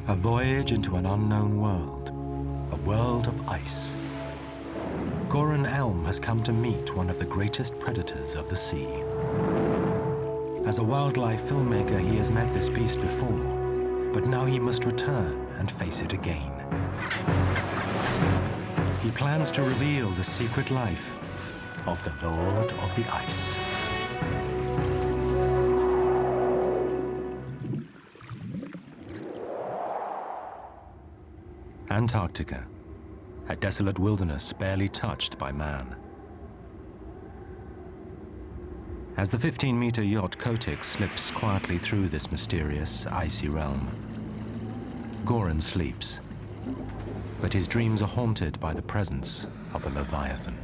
A voyage into an unknown world, a world of ice. Goran Elm has come to meet one of the greatest predators of the sea. As a wildlife filmmaker, he has met this beast before, but now he must return and face it again. He plans to reveal the secret life of the Lord of the Ice. Antarctica, a desolate wilderness barely touched by man. As the 15-meter yacht Kotick slips quietly through this mysterious, icy realm, Goran sleeps, but his dreams are haunted by the presence of a leviathan.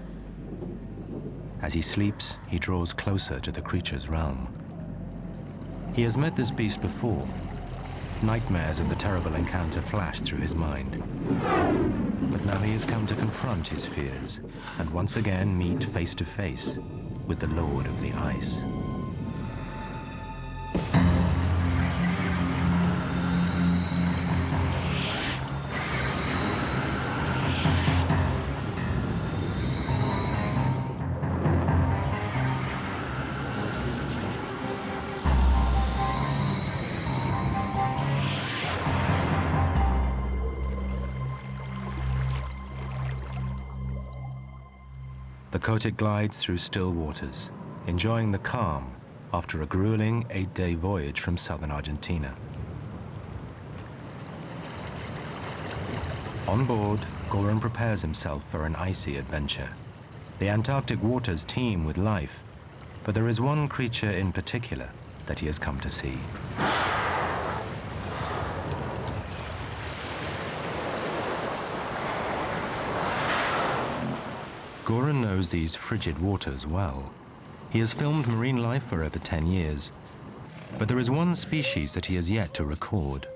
As he sleeps, he draws closer to the creature's realm. He has met this beast before. Nightmares of the terrible encounter flash through his mind. But now he has come to confront his fears and once again meet face to face with the Lord of the Ice. The Kotick glides through still waters, enjoying the calm after a grueling 8-day voyage from southern Argentina. On board, Goran prepares himself for an icy adventure. The Antarctic waters teem with life, but there is one creature in particular that he has come to see. Goran knows these frigid waters well. He has filmed marine life for over 10 years, but there is one species that he has yet to record.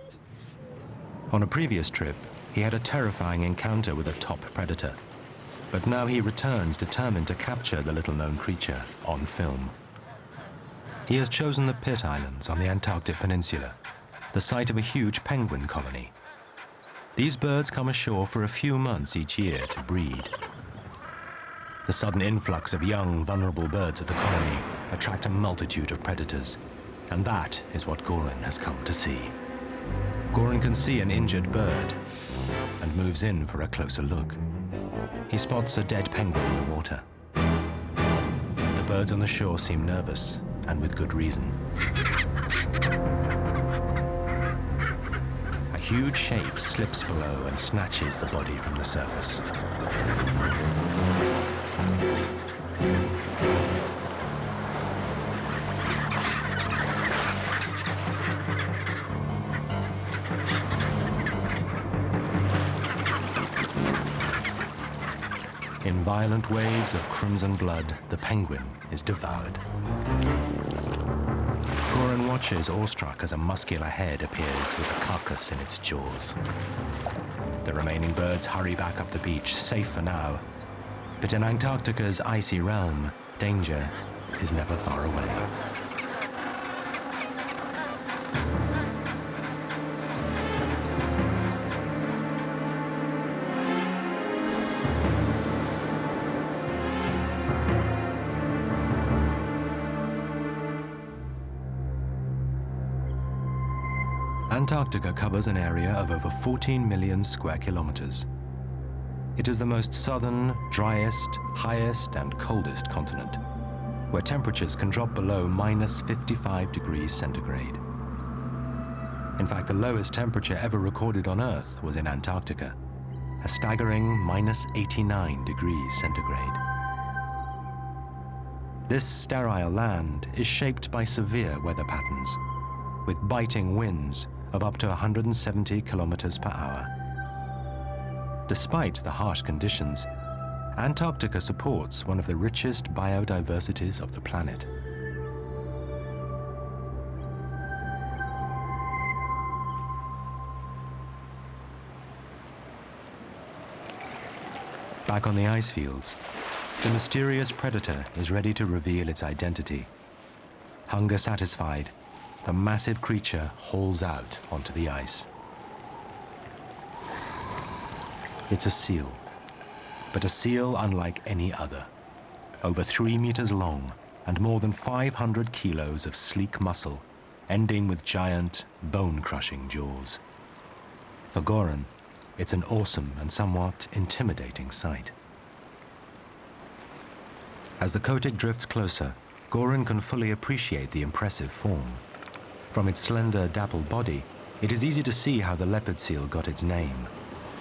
On a previous trip, he had a terrifying encounter with a top predator, but now he returns determined to capture the little-known creature on film. He has chosen the Pitt Islands on the Antarctic Peninsula, the site of a huge penguin colony. These birds come ashore for a few months each year to breed. The sudden influx of young, vulnerable birds at the colony attract a multitude of predators, and that is what Goran has come to see. Goran can see an injured bird and moves in for a closer look. He spots a dead penguin in the water. The birds on the shore seem nervous, and with good reason. A huge shape slips below and snatches the body from the surface. In violent waves of crimson blood, the penguin is devoured. Goran watches awestruck as a muscular head appears with a carcass in its jaws. The remaining birds hurry back up the beach, safe for now. But in Antarctica's icy realm, danger is never far away. Antarctica covers an area of over 14 million square kilometers. It is the most southern, driest, highest, and coldest continent, where temperatures can drop below minus 55 degrees centigrade. In fact, the lowest temperature ever recorded on Earth was in Antarctica, a staggering minus 89 degrees centigrade. This sterile land is shaped by severe weather patterns, with biting winds of up to 170 kilometers per hour. Despite the harsh conditions, Antarctica supports one of the richest biodiversities of the planet. Back on the ice fields, the mysterious predator is ready to reveal its identity. Hunger satisfied, the massive creature hauls out onto the ice. It's a seal, but a seal unlike any other. Over 3 meters long and more than 500 kilos of sleek muscle, ending with giant, bone-crushing jaws. For Goran, it's an awesome and somewhat intimidating sight. As the Kotik drifts closer, Goran can fully appreciate the impressive form. From its slender, dappled body, it is easy to see how the leopard seal got its name.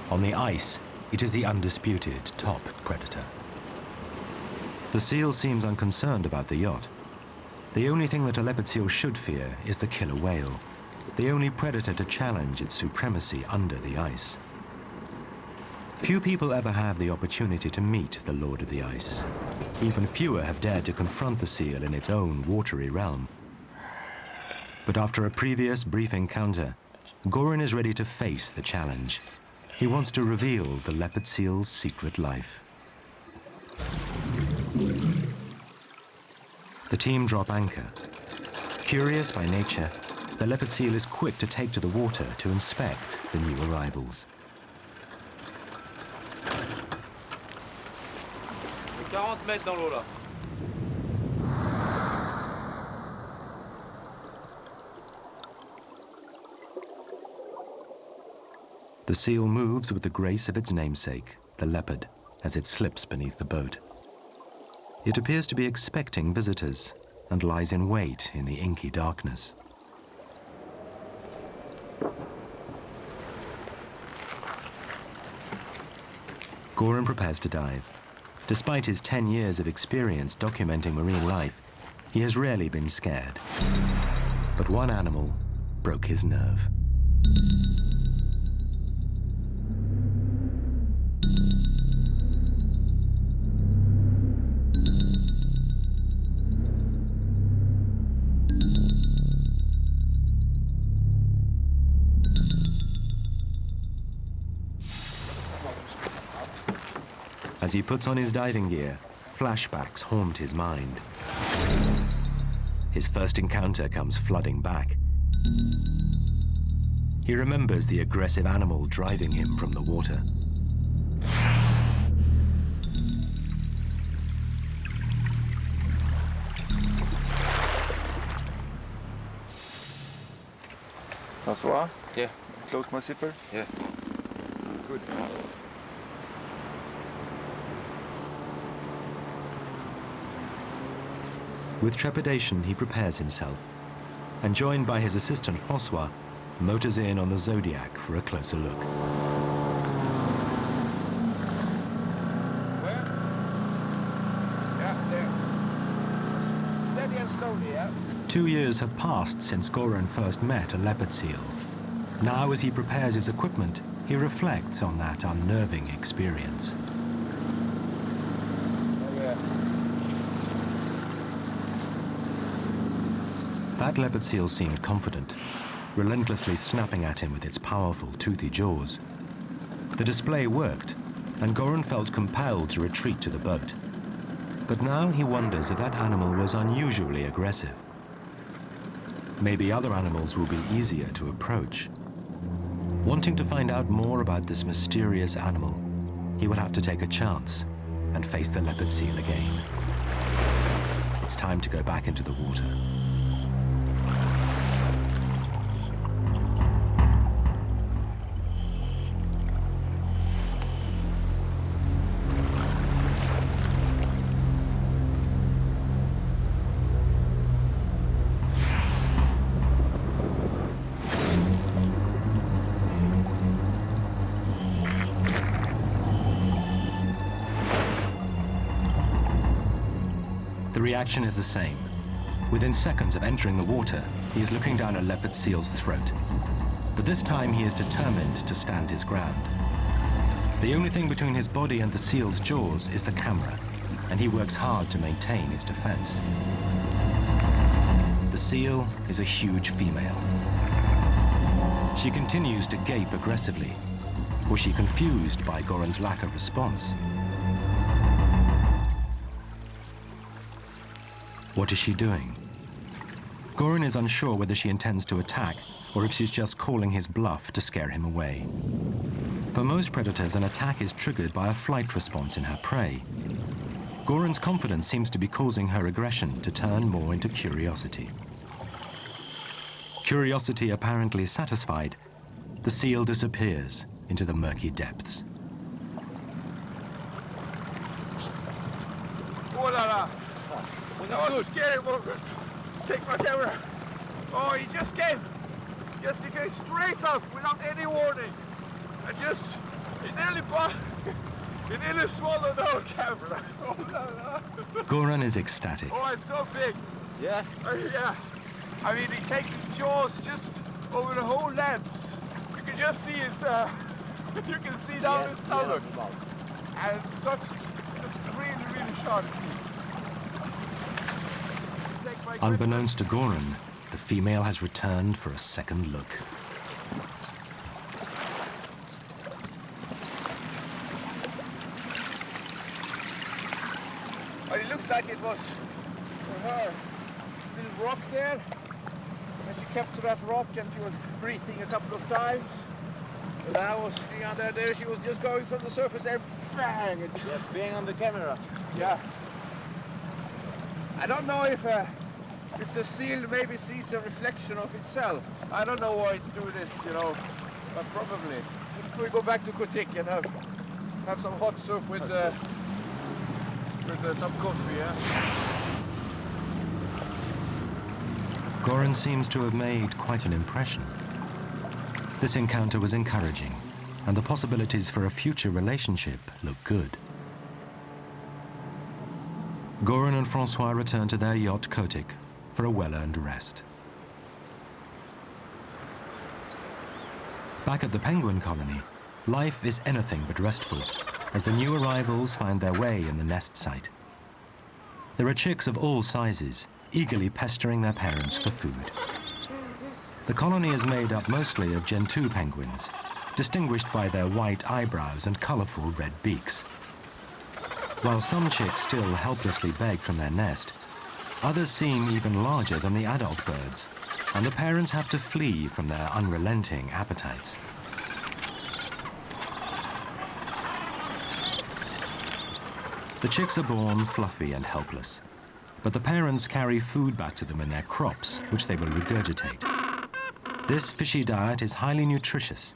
On the ice, it is the undisputed top predator. The seal seems unconcerned about the yacht. The only thing that a leopard seal should fear is the killer whale, the only predator to challenge its supremacy under the ice. Few people ever have the opportunity to meet the Lord of the Ice. Even fewer have dared to confront the seal in its own watery realm. But after a previous brief encounter, Goran is ready to face the challenge. He wants to reveal the leopard seal's secret life. The team drop anchor. Curious by nature, the leopard seal is quick to take to the water to inspect the new arrivals. 40 mètres dans l'eau là. The seal moves with the grace of its namesake, the leopard, as it slips beneath the boat. It appears to be expecting visitors and lies in wait in the inky darkness. Goran prepares to dive. Despite his 10 years of experience documenting marine life, he has rarely been scared. But one animal broke his nerve. As he puts on his diving gear, flashbacks haunt his mind. His first encounter comes flooding back. He remembers the aggressive animal driving him from the water. François? Yeah. Close my zipper? Yeah. Good. With trepidation, he prepares himself, and joined by his assistant François, motors in on the Zodiac for a closer look. Where? Yeah, there. Steady and slowly, yeah? 2 years have passed since Goran first met a leopard seal. Now, as he prepares his equipment, he reflects on that unnerving experience. That leopard seal seemed confident, relentlessly snapping at him with its powerful, toothy jaws. The display worked, and Goran felt compelled to retreat to the boat. But now he wonders if that animal was unusually aggressive. Maybe other animals will be easier to approach. Wanting to find out more about this mysterious animal, he will have to take a chance and face the leopard seal again. It's time to go back into the water. The reaction is the same. Within seconds of entering the water, he is looking down a leopard seal's throat. But this time he is determined to stand his ground. The only thing between his body and the seal's jaws is the camera, and he works hard to maintain his defense. The seal is a huge female. She continues to gape aggressively. Was she confused by Goran's lack of response? What is she doing? Goran is unsure whether she intends to attack or if she's just calling his bluff to scare him away. For most predators, an attack is triggered by a flight response in her prey. Goran's confidence seems to be causing her aggression to turn more into curiosity. Curiosity apparently satisfied, the seal disappears into the murky depths. Oh la la! That was a scary moment. Take my camera. Oh, he just came straight up without any warning. And he nearly swallowed the whole camera. Oh la la! Goran is ecstatic. Oh, it's so big. Yeah? Yeah. I mean, he takes his jaws just over the whole lens. You can just see his, you can see down his stomach. And it's really, really sharp teeth. Unbeknownst to Goran, the female has returned for a second look. Well, it looked like it was for her. Little rock there. And she kept to that rock and she was breathing a couple of times. And I was sitting under there, she was just going from the surface and bang! And Bang on the camera. yeah. I don't know if the seal maybe sees a reflection of itself. I don't know why it's doing this, you know, but probably. We go back to Kotik and have some hot soup with some coffee, yeah? Goran seems to have made quite an impression. This encounter was encouraging, and the possibilities for a future relationship look good. Goran and Francois return to their yacht Kotik for a well-earned rest. Back at the penguin colony, life is anything but restful as the new arrivals find their way in the nest site. There are chicks of all sizes, eagerly pestering their parents for food. The colony is made up mostly of Gentoo penguins, distinguished by their white eyebrows and colorful red beaks. While some chicks still helplessly beg from their nest, others seem even larger than the adult birds, and the parents have to flee from their unrelenting appetites. The chicks are born fluffy and helpless, but the parents carry food back to them in their crops, which they will regurgitate. This fishy diet is highly nutritious,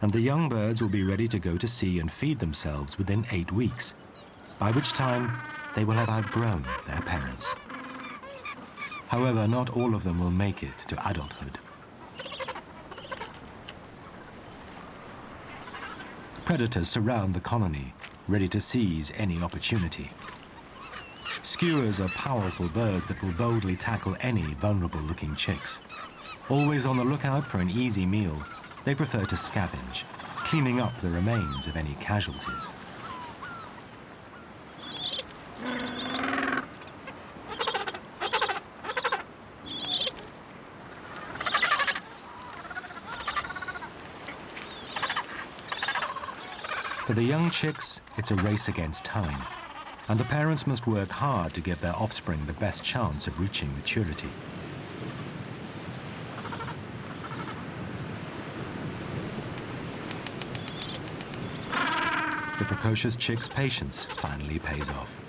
and the young birds will be ready to go to sea and feed themselves within 8 weeks, by which time they will have outgrown their parents. However, not all of them will make it to adulthood. Predators surround the colony, ready to seize any opportunity. Skuas are powerful birds that will boldly tackle any vulnerable-looking chicks. Always on the lookout for an easy meal, they prefer to scavenge, cleaning up the remains of any casualties. For the young chicks, it's a race against time, and the parents must work hard to give their offspring the best chance of reaching maturity. The precocious chick's patience finally pays off.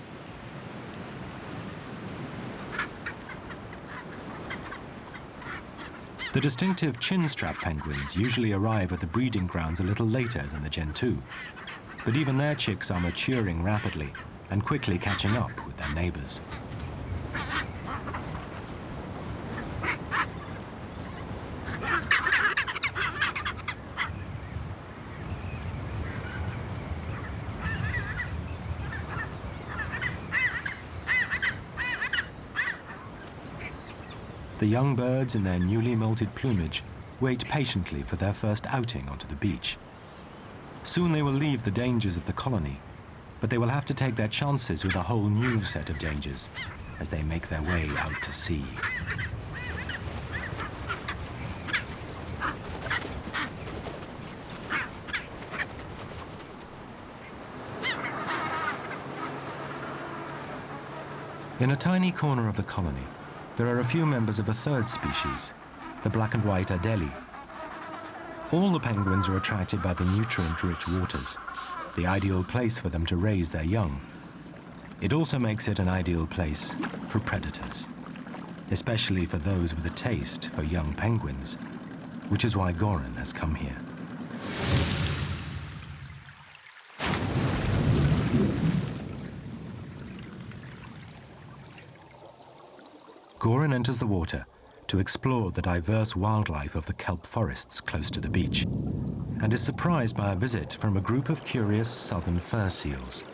The distinctive chin-strap penguins usually arrive at the breeding grounds a little later than the Gentoo, but even their chicks are maturing rapidly and quickly catching up with their neighbors. The young birds in their newly molted plumage wait patiently for their first outing onto the beach. Soon they will leave the dangers of the colony, but they will have to take their chances with a whole new set of dangers as they make their way out to sea. In a tiny corner of the colony, there are a few members of a third species, the black and white Adelie. All the penguins are attracted by the nutrient-rich waters, the ideal place for them to raise their young. It also makes it an ideal place for predators, especially for those with a taste for young penguins, which is why Goran has come here. Goran enters the water to explore the diverse wildlife of the kelp forests close to the beach, and is surprised by a visit from a group of curious southern fur seals.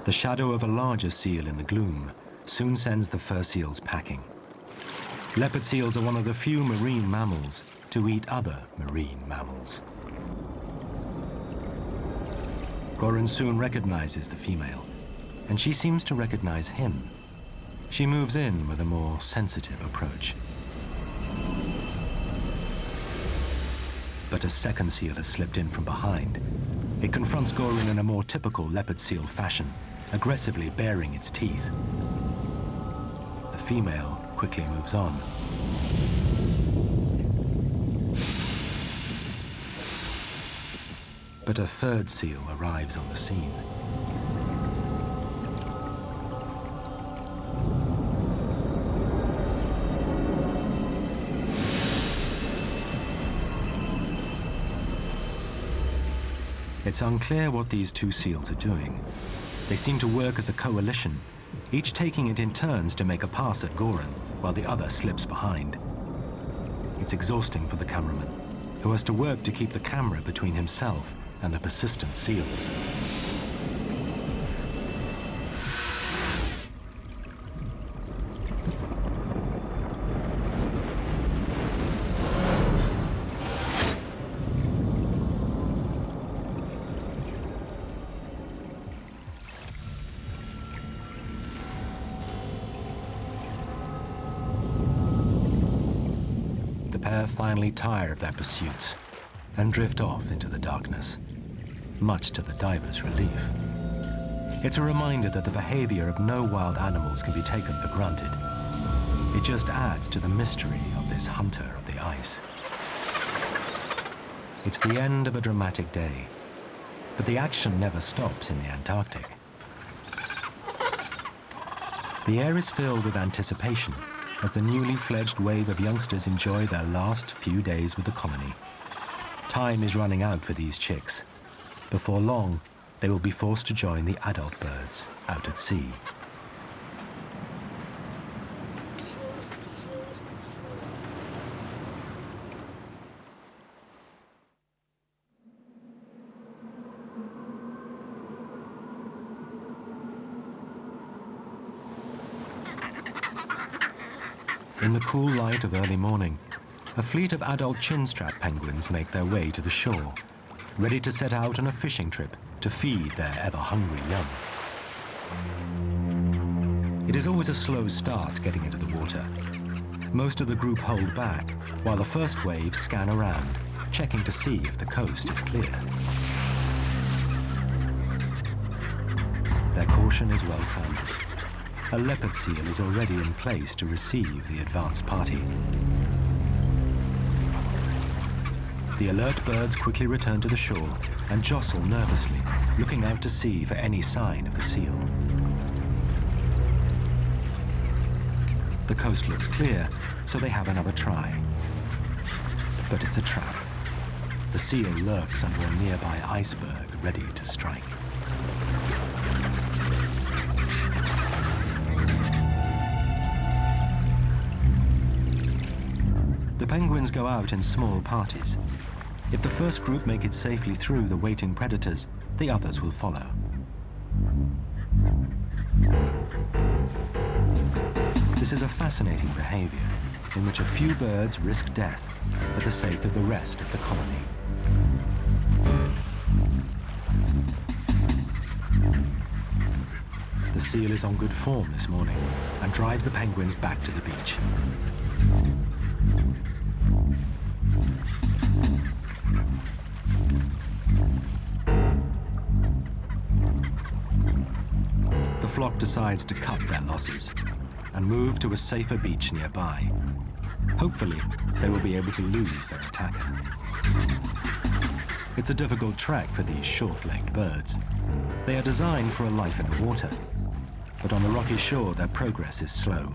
The shadow of a larger seal in the gloom soon sends the fur seals packing. Leopard seals are one of the few marine mammals to eat other marine mammals. Goran soon recognizes the female, and she seems to recognize him. She moves in with a more sensitive approach. But a second seal has slipped in from behind. It confronts Goran in a more typical leopard seal fashion, aggressively baring its teeth. The female quickly moves on. But a third seal arrives on the scene. It's unclear what these two seals are doing. They seem to work as a coalition, each taking it in turns to make a pass at Goran, while the other slips behind. It's exhausting for the cameraman, who has to work to keep the camera between himself and the persistent seals. Finally tire of their pursuits and drift off into the darkness, much to the divers' relief. It's a reminder that the behavior of no wild animals can be taken for granted. It just adds to the mystery of this hunter of the ice. It's the end of a dramatic day, but the action never stops in the Antarctic. The air is filled with anticipation as the newly fledged wave of youngsters enjoy their last few days with the colony. Time is running out for these chicks. Before long, they will be forced to join the adult birds out at sea. In the cool light of early morning, a fleet of adult chinstrap penguins make their way to the shore, ready to set out on a fishing trip to feed their ever-hungry young. It is always a slow start getting into the water. Most of the group hold back, while the first waves scan around, checking to see if the coast is clear. Their caution is well-founded. A leopard seal is already in place to receive the advance party. The alert birds quickly return to the shore and jostle nervously, looking out to sea for any sign of the seal. The coast looks clear, so they have another try. But it's a trap. The seal lurks under a nearby iceberg, ready to strike. The penguins go out in small parties. If the first group make it safely through the waiting predators, the others will follow. This is a fascinating behavior in which a few birds risk death for the sake of the rest of the colony. The seal is on good form this morning and drives the penguins back to the beach. flock decides to cut their losses and move to a safer beach nearby. Hopefully, they will be able to lose their attacker. It's a difficult trek for these short-legged birds. They are designed for a life in the water, but on the rocky shore, their progress is slow.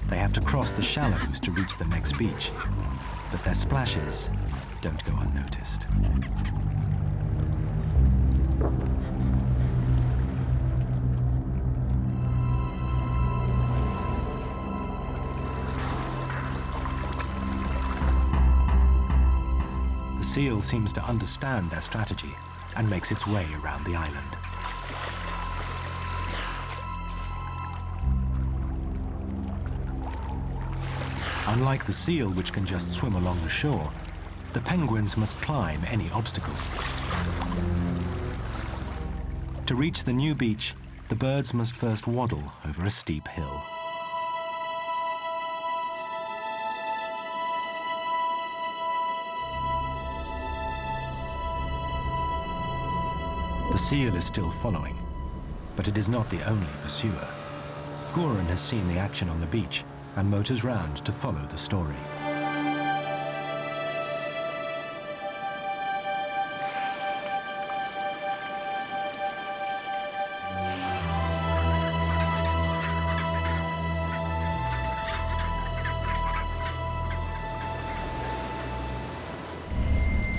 They have to cross the shallows to reach the next beach, but their splashes don't go unnoticed. The seal seems to understand their strategy and makes its way around the island. Unlike the seal, which can just swim along the shore, the penguins must climb any obstacle. To reach the new beach, the birds must first waddle over a steep hill. The seal is still following, but it is not the only pursuer. Goran has seen the action on the beach and motors round to follow the story.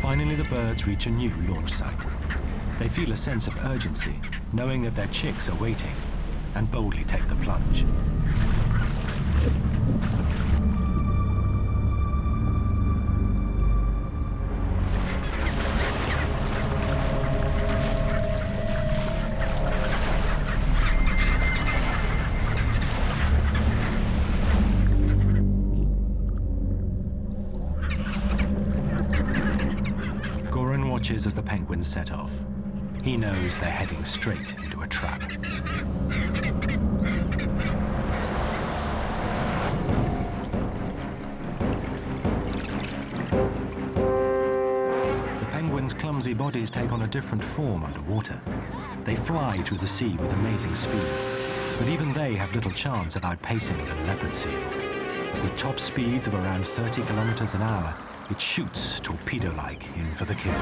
Finally, the birds reach a new launch site. They feel a sense of urgency, knowing that their chicks are waiting, and boldly take the plunge. Goran watches as the penguins set off. He knows they're heading straight into a trap. The penguins' clumsy bodies take on a different form underwater. They fly through the sea with amazing speed, but even they have little chance of outpacing the leopard seal. With top speeds of around 30 kilometers an hour, it shoots torpedo-like in for the kill.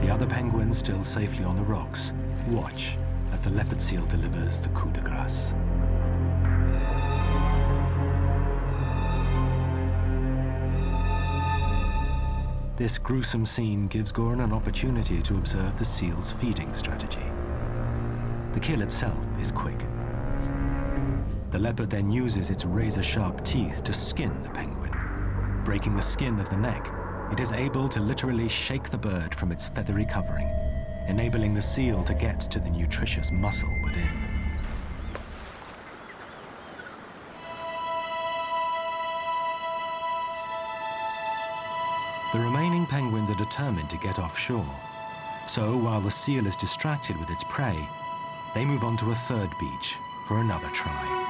The other penguins, still safely on the rocks, watch as the leopard seal delivers the coup de grace. This gruesome scene gives Goran an opportunity to observe the seal's feeding strategy. The kill itself is quick. The leopard then uses its razor-sharp teeth to skin the penguin. Breaking the skin of the neck, it is able to literally shake the bird from its feathery covering, enabling the seal to get to the nutritious muscle within. The remaining penguins are determined to get offshore. So while the seal is distracted with its prey, they move on to a third beach for another try.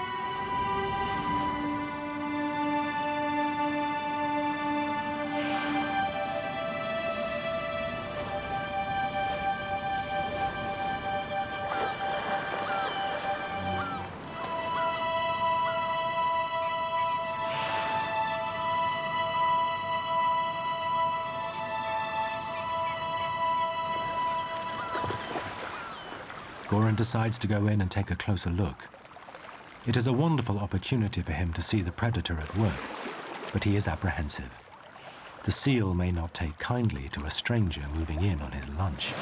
Goran decides to go in and take a closer look. It is a wonderful opportunity for him to see the predator at work, but he is apprehensive. The seal may not take kindly to a stranger moving in on his lunch.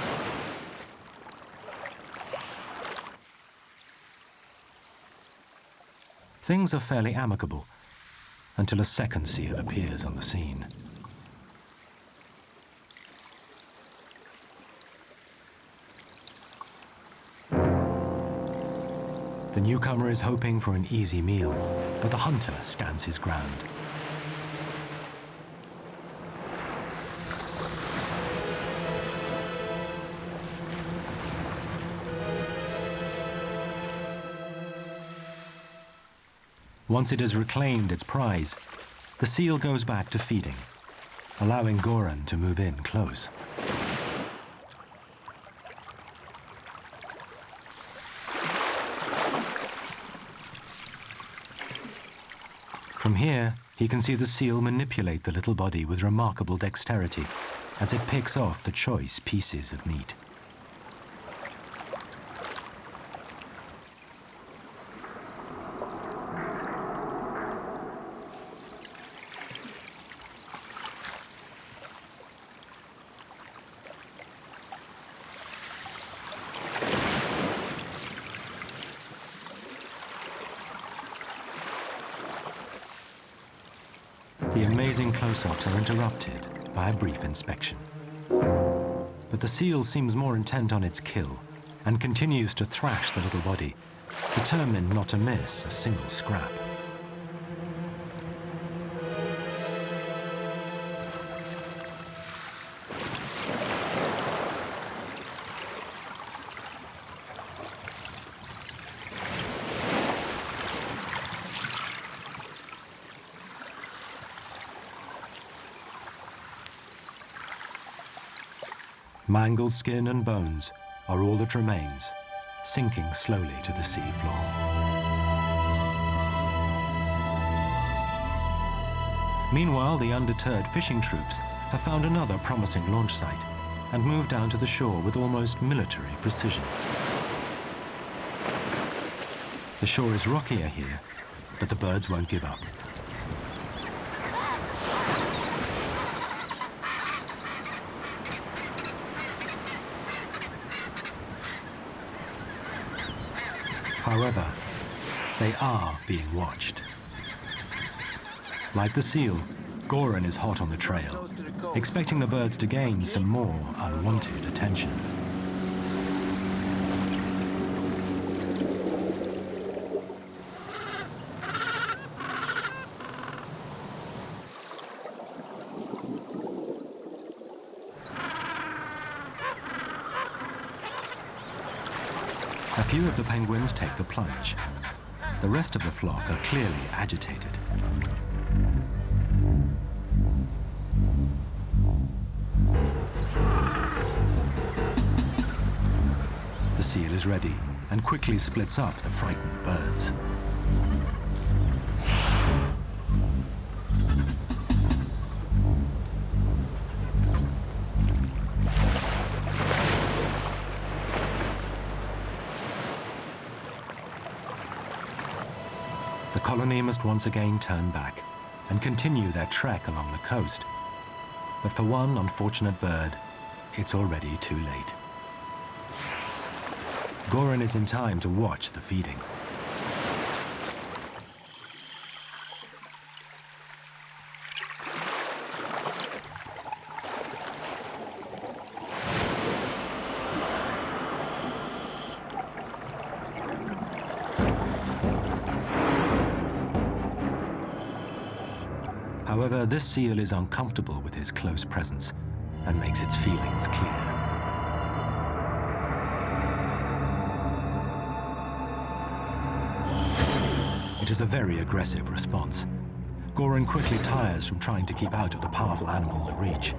Things are fairly amicable until a second seal appears on the scene. The newcomer is hoping for an easy meal, but the hunter stands his ground. Once it has reclaimed its prize, the seal goes back to feeding, allowing Goran to move in close. From here, he can see the seal manipulate the little body with remarkable dexterity as it picks off the choice pieces of meat. The amazing close-ups are interrupted by a brief inspection. But the seal seems more intent on its kill and continues to thrash the little body, determined not to miss a single scrap. Mangled skin and bones are all that remains, sinking slowly to the sea floor. Meanwhile, the undeterred fishing troops have found another promising launch site and moved down to the shore with almost military precision. The shore is rockier here, but the birds won't give up. However, they are being watched. Like the seal, Goran is hot on the trail, expecting the birds to gain some more unwanted attention. A few of the penguins take the plunge. The rest of the flock are clearly agitated. The seal is ready and quickly splits up the frightened birds. The colony must once again turn back and continue their trek along the coast. But for one unfortunate bird, it's already too late. Goran is in time to watch the feeding. However, this seal is uncomfortable with his close presence and makes its feelings clear. It is a very aggressive response. Goran quickly tires from trying to keep out of the powerful animal's reach.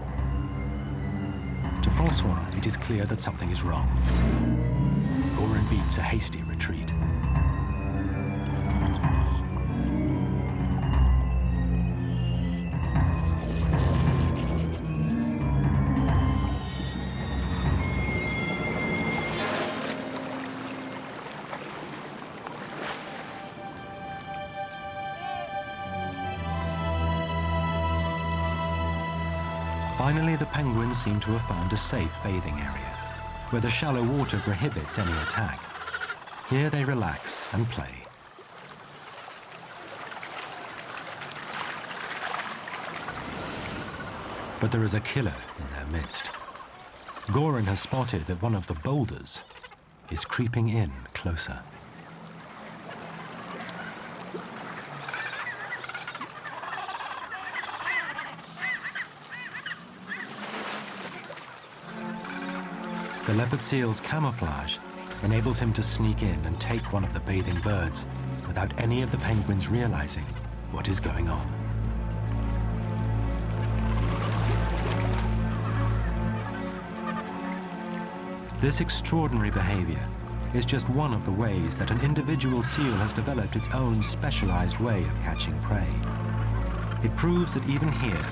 To Francois, it is clear that something is wrong. Goran beats a hasty retreat. Finally, the penguins seem to have found a safe bathing area, where the shallow water prohibits any attack. Here they relax and play. But there is a killer in their midst. Goran has spotted that one of the boulders is creeping in closer. The leopard seal's camouflage enables him to sneak in and take one of the bathing birds with without any of the penguins realizing what is going on. This extraordinary behavior is just one of the ways that an individual seal has developed its own specialized way of catching prey. It proves that even here,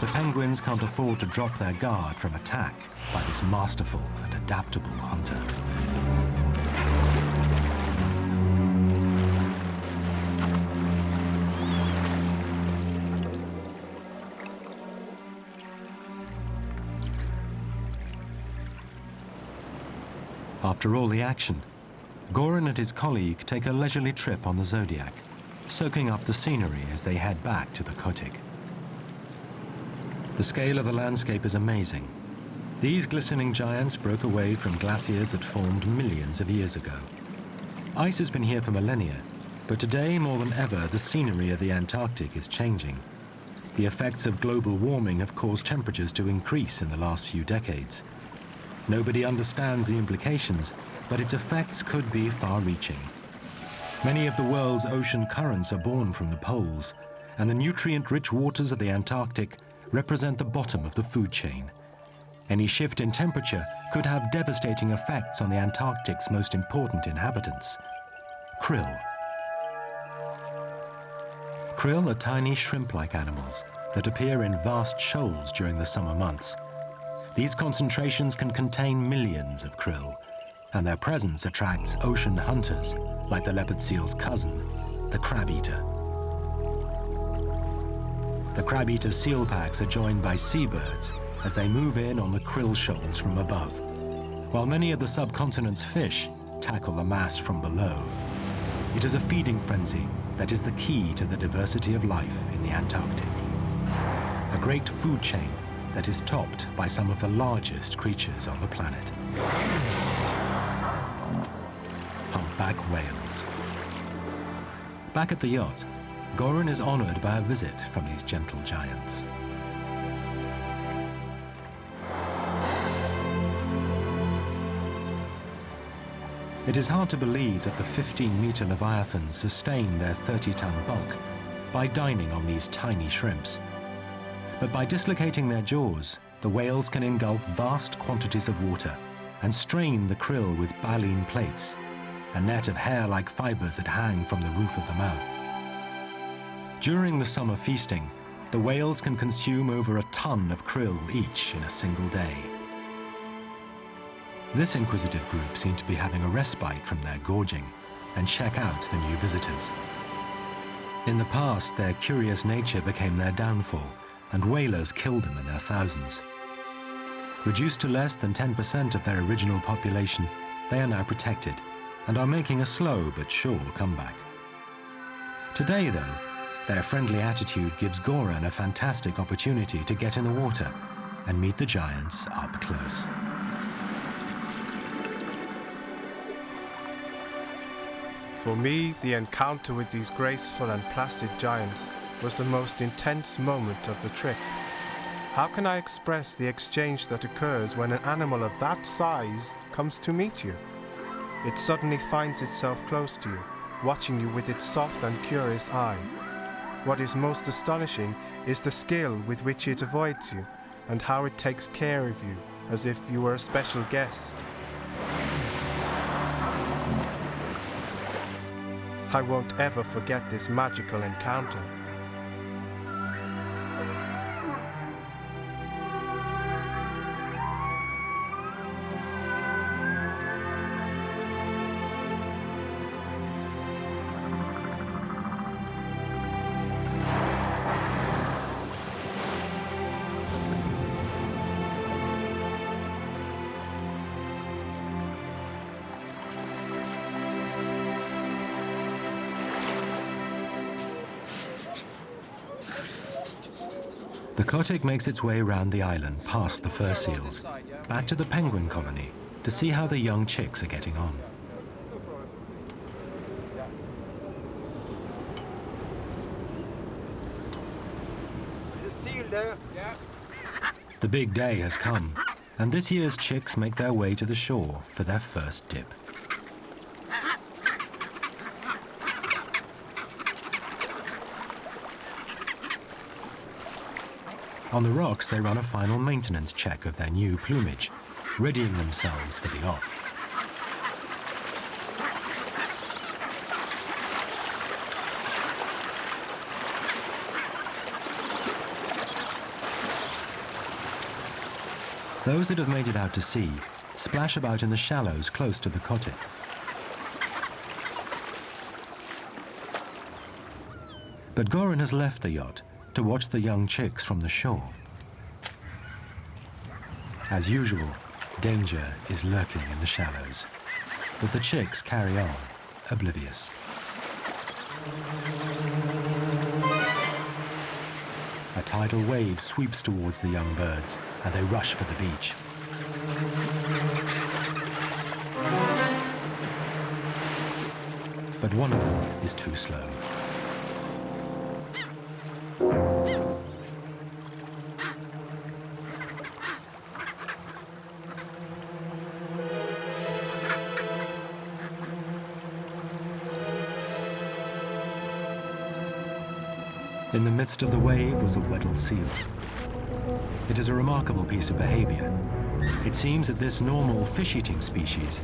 the penguins can't afford to drop their guard from attack by this masterful and adaptable hunter. After all the action, Goran and his colleague take a leisurely trip on the Zodiac, soaking up the scenery as they head back to the Kotick. The scale of the landscape is amazing. These glistening giants broke away from glaciers that formed millions of years ago. Ice has been here for millennia, but today more than ever the scenery of the Antarctic is changing. The effects of global warming have caused temperatures to increase in the last few decades. Nobody understands the implications, but its effects could be far-reaching. Many of the world's ocean currents are born from the poles, and the nutrient-rich waters of the Antarctic represent the bottom of the food chain. Any shift in temperature could have devastating effects on the Antarctic's most important inhabitants, krill. Krill are tiny shrimp-like animals that appear in vast shoals during the summer months. These concentrations can contain millions of krill, and their presence attracts ocean hunters like the leopard seal's cousin, the crab-eater. The crab-eater seal packs are joined by seabirds as they move in on the krill shoals from above, while many of the subcontinent's fish tackle the mass from below. It is a feeding frenzy that is the key to the diversity of life in the Antarctic. A great food chain that is topped by some of the largest creatures on the planet. Humpback whales. Back at the yacht, Goran is honored by a visit from these gentle giants. It is hard to believe that the 15-meter Leviathans sustain their 30-ton bulk by dining on these tiny shrimps. But by dislocating their jaws, the whales can engulf vast quantities of water and strain the krill with baleen plates, a net of hair-like fibers that hang from the roof of the mouth. During the summer feasting, the whales can consume over a ton of krill each in a single day. This inquisitive group seem to be having a respite from their gorging and check out the new visitors. In the past, their curious nature became their downfall, and whalers killed them in their thousands. Reduced to less than 10% of their original population, they are now protected and are making a slow but sure comeback. Today, though, their friendly attitude gives Goran a fantastic opportunity to get in the water and meet the giants up close. For me, the encounter with these graceful and placid giants was the most intense moment of the trip. How can I express the exchange that occurs when an animal of that size comes to meet you? It suddenly finds itself close to you, watching you with its soft and curious eye. What is most astonishing is the skill with which it avoids you and how it takes care of you, as if you were a special guest. I won't ever forget this magical encounter. The Kotick makes its way around the island past the fur seals, back to the penguin colony to see how the young chicks are getting on. The big day has come, and this year's chicks make their way to the shore for their first dip. On the rocks, they run a final maintenance check of their new plumage, readying themselves for the off. Those that have made it out to sea splash about in the shallows close to the kotick. But Goran has left the yacht to watch the young chicks from the shore. As usual, danger is lurking in the shallows, but the chicks carry on, oblivious. A tidal wave sweeps towards the young birds, and they rush for the beach. But one of them is too slow. In the midst of the wave was a Weddell seal. It is a remarkable piece of behavior. It seems that this normal fish-eating species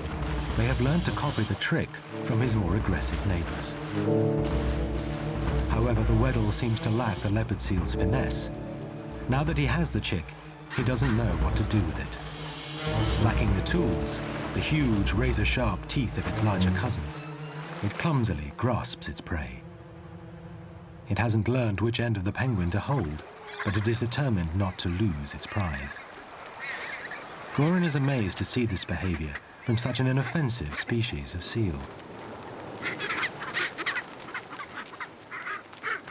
may have learned to copy the trick from his more aggressive neighbors. However, the Weddell seems to lack the leopard seal's finesse. Now that he has the chick, he doesn't know what to do with it. Lacking the tools, the huge razor-sharp teeth of its larger cousin, it clumsily grasps its prey. It hasn't learned which end of the penguin to hold, but it is determined not to lose its prize. Goran is amazed to see this behavior from such an inoffensive species of seal.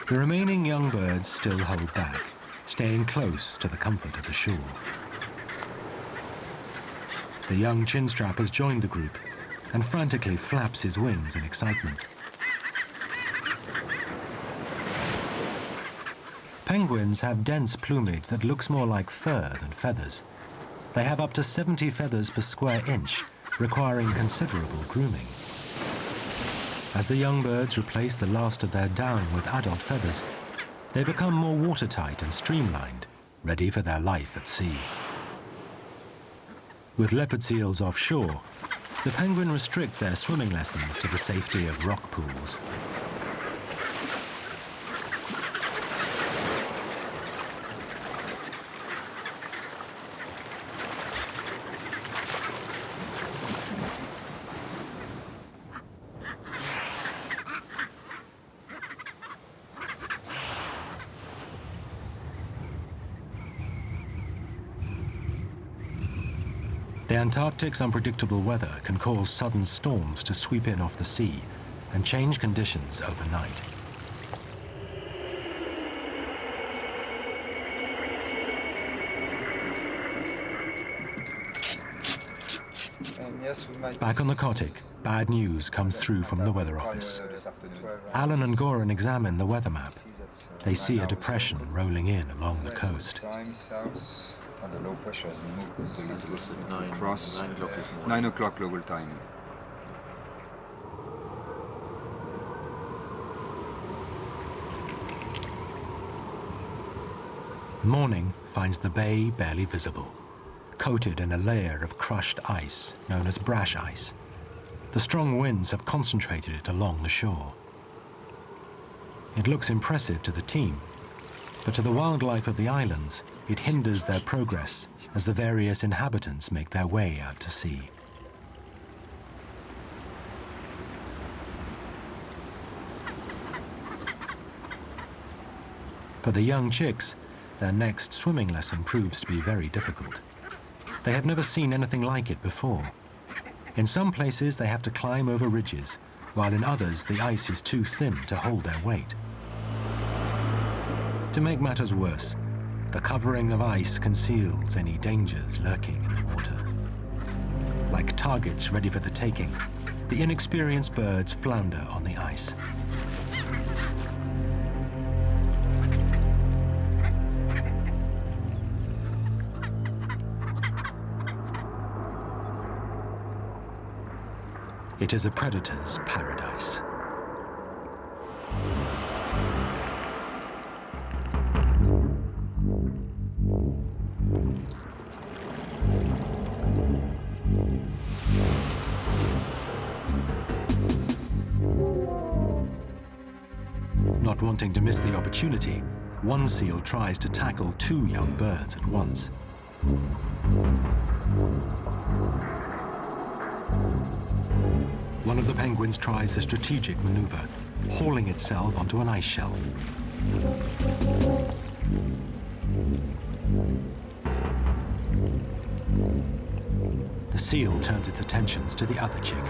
The remaining young birds still hold back, staying close to the comfort of the shore. The young chinstrap has joined the group and frantically flaps his wings in excitement. Penguins have dense plumage that looks more like fur than feathers. They have up to 70 feathers per square inch, requiring considerable grooming. As the young birds replace the last of their down with adult feathers, they become more watertight and streamlined, ready for their life at sea. With leopard seals offshore, the penguin restrict their swimming lessons to the safety of rock pools. The Antarctic's unpredictable weather can cause sudden storms to sweep in off the sea and change conditions overnight. Back on the kotick, bad news comes through from the weather office. Alan and Goran examine the weather map. They see a depression rolling in along the coast. The low pressure has moved across 9 o'clock local time. Morning finds the bay barely visible, coated in a layer of crushed ice known as brash ice. The strong winds have concentrated it along the shore. It looks impressive to the team, but to the wildlife of the islands, it hinders their progress as the various inhabitants make their way out to sea. For the young chicks, their next swimming lesson proves to be very difficult. They have never seen anything like it before. In some places, they have to climb over ridges, while in others, the ice is too thin to hold their weight. To make matters worse, the covering of ice conceals any dangers lurking in the water. Like targets ready for the taking, the inexperienced birds flounder on the ice. It is a predator's paradise. wanting to miss the opportunity, one seal tries to tackle 2 young birds at once. One of the penguins tries a strategic maneuver, hauling itself onto an ice shelf. The seal turns its attentions to the other chick.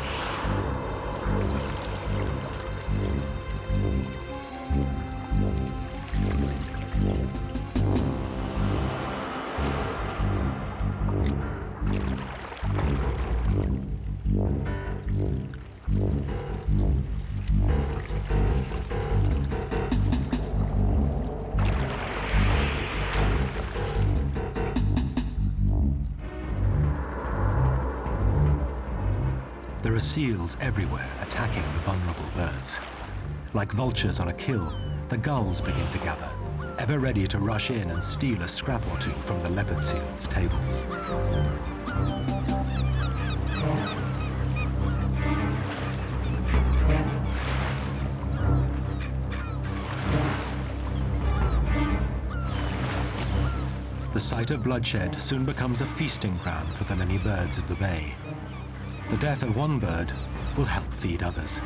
There are seals everywhere attacking the vulnerable birds. Like vultures on a kill, the gulls begin to gather, ever ready to rush in and steal a scrap or two from the leopard seal's table. The sight of bloodshed soon becomes a feasting ground for the many birds of the bay. The death of one bird will help feed others.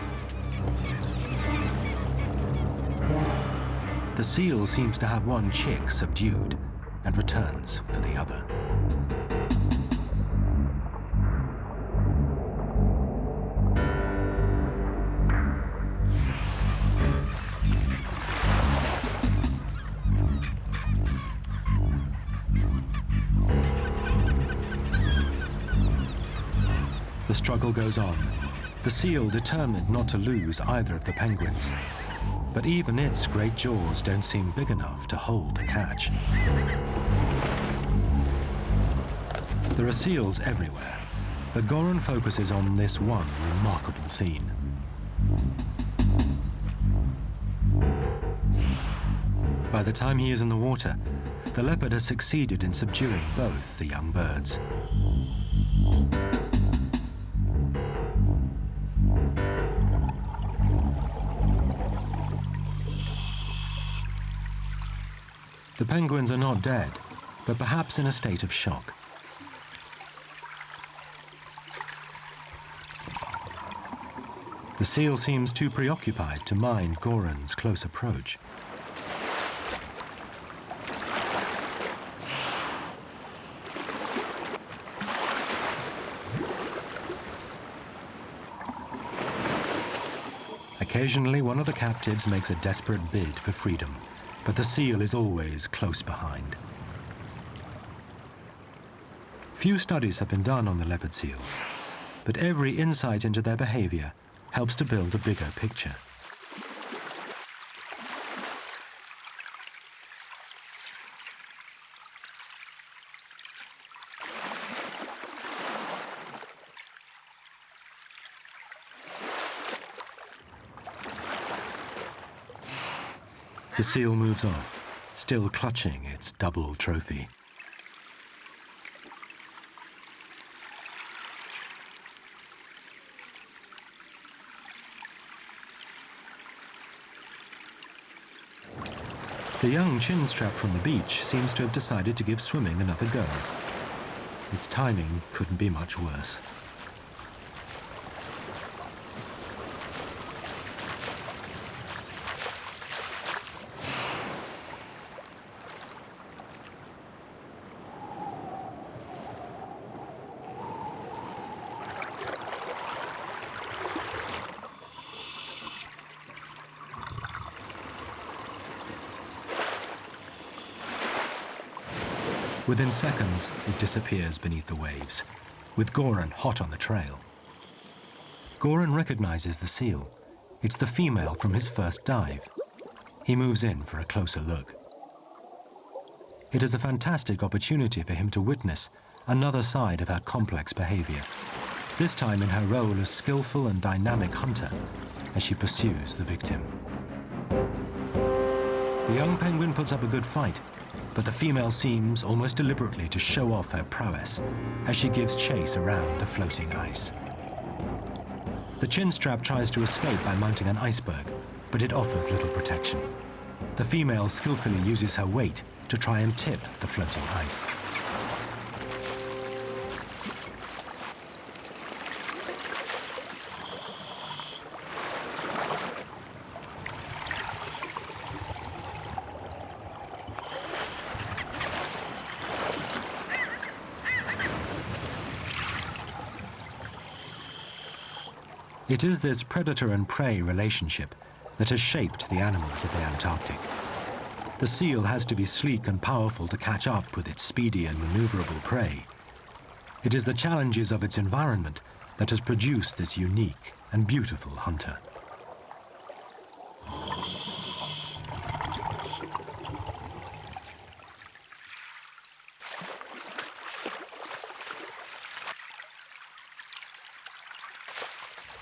The seal seems to have one chick subdued and returns for the other. The struggle goes on, the seal determined not to lose either of the penguins. But even its great jaws don't seem big enough to hold a catch. There are seals everywhere, but Goran focuses on this one remarkable scene. By the time he is in the water, the leopard has succeeded in subduing both the young birds. The penguins are not dead, but perhaps in a state of shock. The seal seems too preoccupied to mind Goran's close approach. Occasionally, one of the captives makes a desperate bid for freedom, but the seal is always close behind. Few studies have been done on the leopard seal, but every insight into their behavior helps to build a bigger picture. The seal moves off, still clutching its double trophy. The young chinstrap from the beach seems to have decided to give swimming another go. Its timing couldn't be much worse. Within seconds, it disappears beneath the waves, with Goran hot on the trail. Goran recognizes the seal. It's the female from his first dive. He moves in for a closer look. It is a fantastic opportunity for him to witness another side of her complex behavior, this time in her role as skillful and dynamic hunter as she pursues the victim. The young penguin puts up a good fight, but the female seems almost deliberately to show off her prowess as she gives chase around the floating ice. The chinstrap tries to escape by mounting an iceberg, but it offers little protection. The female skillfully uses her weight to try and tip the floating ice. It is this predator and prey relationship that has shaped the animals of the Antarctic. The seal has to be sleek and powerful to catch up with its speedy and maneuverable prey. It is the challenges of its environment that has produced this unique and beautiful hunter.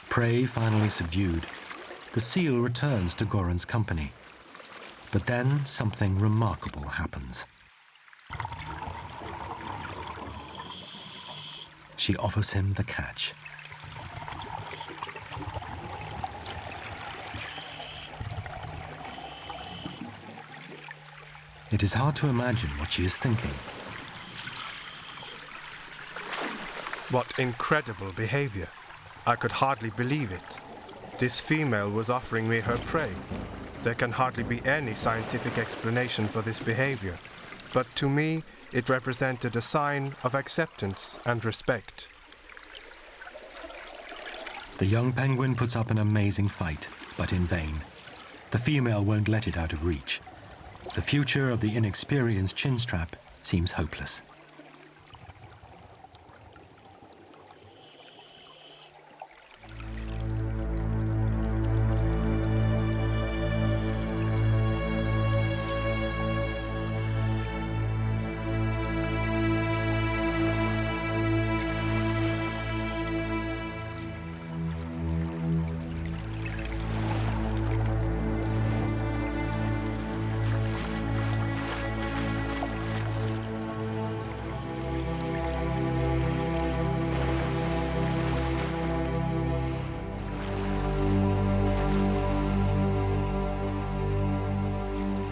Prey finally subdued, the seal returns to Goran's company. But then something remarkable happens. She offers him the catch. It is hard to imagine what she is thinking. What incredible behavior. I could hardly believe it. This female was offering me her prey. There can hardly be any scientific explanation for this behavior, but to me it represented a sign of acceptance and respect. The young penguin puts up an amazing fight, but in vain. The female won't let it out of reach. The future of the inexperienced chinstrap seems hopeless.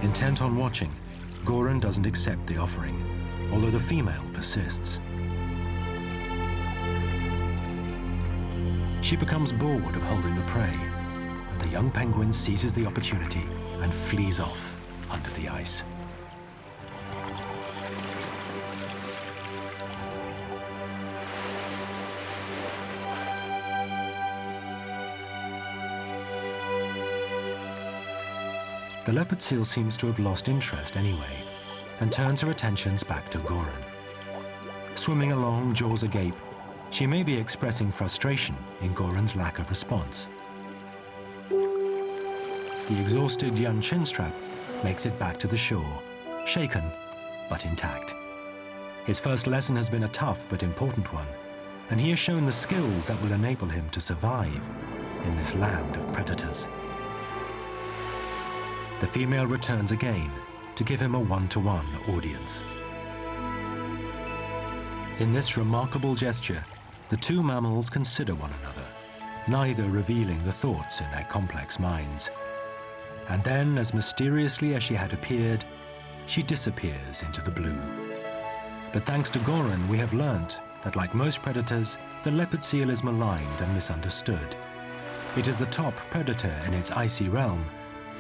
Intent on watching, Goran doesn't accept the offering, although the female persists. She becomes bored of holding the prey, and the young penguin seizes the opportunity and flees off under the ice. The leopard seal seems to have lost interest anyway, and turns her attentions back to Goran. Swimming along, jaws agape, she may be expressing frustration in Goran's lack of response. The exhausted young chinstrap makes it back to the shore, shaken but intact. His first lesson has been a tough but important one, and he has shown the skills that will enable him to survive in this land of predators. The female returns again to give him a one-to-one audience. In this remarkable gesture, the two mammals consider one another, neither revealing the thoughts in their complex minds. And then, as mysteriously as she had appeared, she disappears into the blue. But thanks to Goran, we have learnt that, like most predators, the leopard seal is maligned and misunderstood. It is the top predator in its icy realm,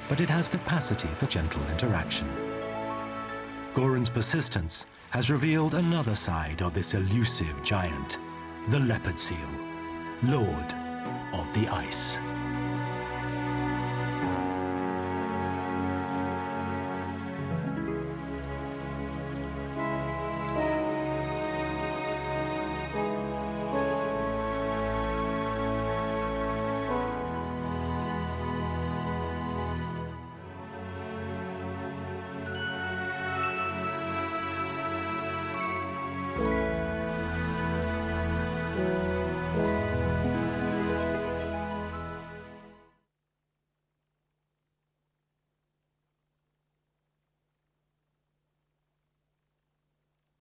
but it has capacity for gentle interaction. Goran's persistence has revealed another side of this elusive giant, the leopard seal, lord of the ice.